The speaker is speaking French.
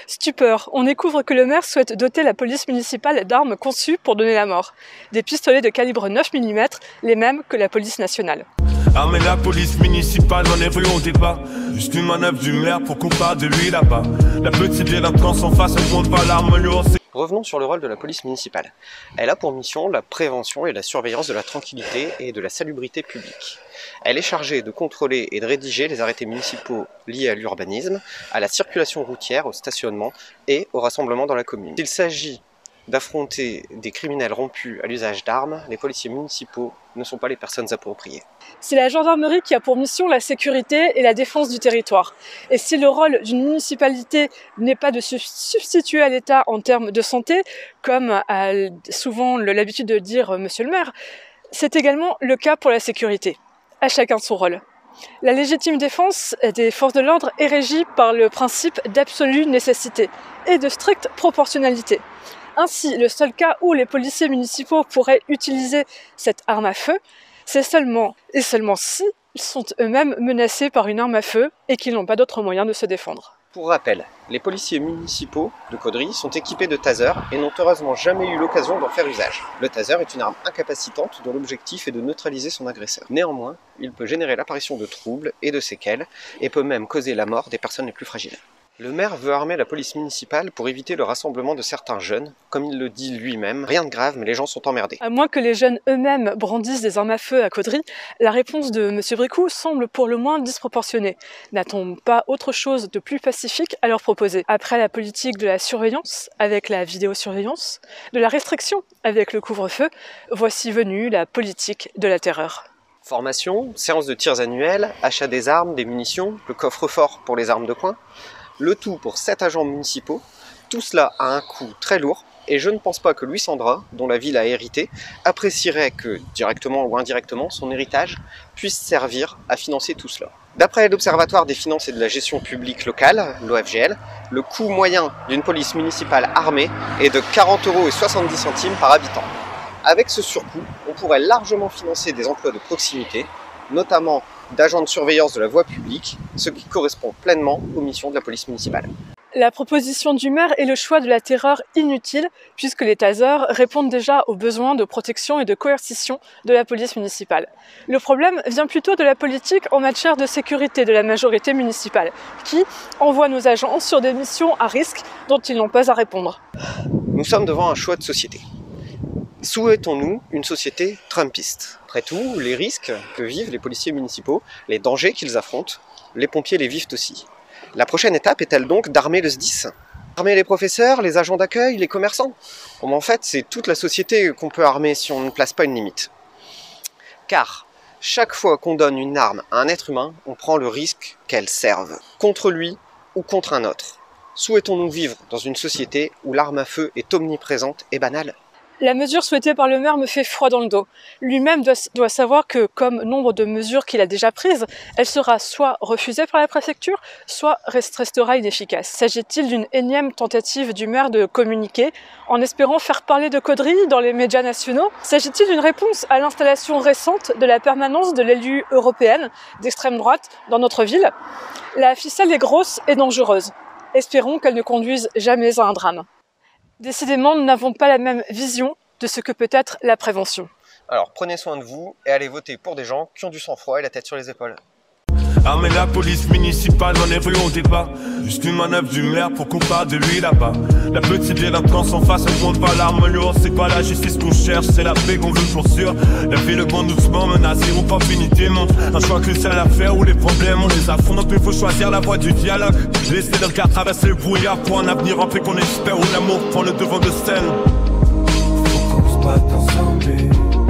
Stupeur, on découvre que le maire souhaite doter la police municipale d'armes conçues pour donner la mort. Des pistolets de calibre 9 mm, les mêmes que la police nationale. Armer la police municipale dans les rues au départ. Juste une manœuvre du maire pour qu'on parle de lui là-bas. La petite délinquance en face, elle compte pas l'arme lourde. Revenons sur le rôle de la police municipale. Elle a pour mission la prévention et la surveillance de la tranquillité et de la salubrité publique. Elle est chargée de contrôler et de rédiger les arrêtés municipaux liés à l'urbanisme, à la circulation routière, au stationnement et au rassemblement dans la commune. S'il s'agit d'affronter des criminels rompus à l'usage d'armes, les policiers municipaux ne sont pas les personnes appropriées. C'est la gendarmerie qui a pour mission la sécurité et la défense du territoire. Et si le rôle d'une municipalité n'est pas de se substituer à l'État en termes de santé, comme a souvent l'habitude de dire monsieur le maire, c'est également le cas pour la sécurité. À chacun son rôle. La légitime défense des forces de l'ordre est régie par le principe d'absolue nécessité et de stricte proportionnalité. Ainsi, le seul cas où les policiers municipaux pourraient utiliser cette arme à feu, c'est seulement si ils sont eux-mêmes menacés par une arme à feu et qu'ils n'ont pas d'autre moyen de se défendre. Pour rappel, les policiers municipaux de Caudry sont équipés de tasers et n'ont heureusement jamais eu l'occasion d'en faire usage. Le taser est une arme incapacitante dont l'objectif est de neutraliser son agresseur. Néanmoins, il peut générer l'apparition de troubles et de séquelles et peut même causer la mort des personnes les plus fragiles. Le maire veut armer la police municipale pour éviter le rassemblement de certains jeunes. Comme il le dit lui-même, rien de grave, mais les gens sont emmerdés. À moins que les jeunes eux-mêmes brandissent des armes à feu à Caudry, la réponse de M. Bricout semble pour le moins disproportionnée. N'a-t-on pas autre chose de plus pacifique à leur proposer? Après la politique de la surveillance, avec la vidéosurveillance, de la restriction, avec le couvre-feu, voici venue la politique de la terreur. Formation, séance de tirs annuels, achat des armes, des munitions, le coffre-fort pour les armes de poing. Le tout pour 7 agents municipaux, tout cela a un coût très lourd, et je ne pense pas que Louis Sandra, dont la ville a hérité, apprécierait que, directement ou indirectement, son héritage puisse servir à financer tout cela. D'après l'Observatoire des finances et de la gestion publique locale, l'OFGL, le coût moyen d'une police municipale armée est de 40,70 € par habitant. Avec ce surcoût, on pourrait largement financer des emplois de proximité, notamment d'agents de surveillance de la voie publique, ce qui correspond pleinement aux missions de la police municipale. La proposition du maire est le choix de la terreur inutile, puisque les tasers répondent déjà aux besoins de protection et de coercition de la police municipale. Le problème vient plutôt de la politique en matière de sécurité de la majorité municipale, qui envoie nos agents sur des missions à risque dont ils n'ont pas à répondre. Nous sommes devant un choix de société. Souhaitons-nous une société trumpiste? Après tout, les risques que vivent les policiers municipaux, les dangers qu'ils affrontent, les pompiers les vivent aussi. La prochaine étape est-elle donc d'armer le SDIS? Armer les professeurs, les agents d'accueil, les commerçants? Bon, en fait, c'est toute la société qu'on peut armer si on ne place pas une limite. Car chaque fois qu'on donne une arme à un être humain, on prend le risque qu'elle serve, contre lui ou contre un autre. Souhaitons-nous vivre dans une société où l'arme à feu est omniprésente et banale? La mesure souhaitée par le maire me fait froid dans le dos. Lui-même doit savoir que, comme nombre de mesures qu'il a déjà prises, elle sera soit refusée par la préfecture, soit restera inefficace. S'agit-il d'une énième tentative du maire de communiquer, en espérant faire parler de Caudry dans les médias nationaux? S'agit-il d'une réponse à l'installation récente de la permanence de l'élue européenne d'extrême droite dans notre ville? La ficelle est grosse et dangereuse. Espérons qu'elle ne conduise jamais à un drame. Décidément, nous n'avons pas la même vision de ce que peut être la prévention. Alors prenez soin de vous et allez voter pour des gens qui ont du sang-froid et la tête sur les épaules. Armer la police municipale dans les rues au départ. Juste une manœuvre du maire pour qu'on parle de lui là-bas. La petite délinquance en face, elle compte pas l'arme lourde. C'est pas la justice qu'on cherche, c'est la paix qu'on veut pour sûr. La vie, le bon doucement, menacé ou pas finité montre un choix crucial à faire où les problèmes on les affronte. Donc il faut choisir la voie du dialogue. Laisser le regard traverser le brouillard pour un avenir en paix qu'on espère. Où l'amour prend le devant de scène. Faut qu'on se batte ensemble.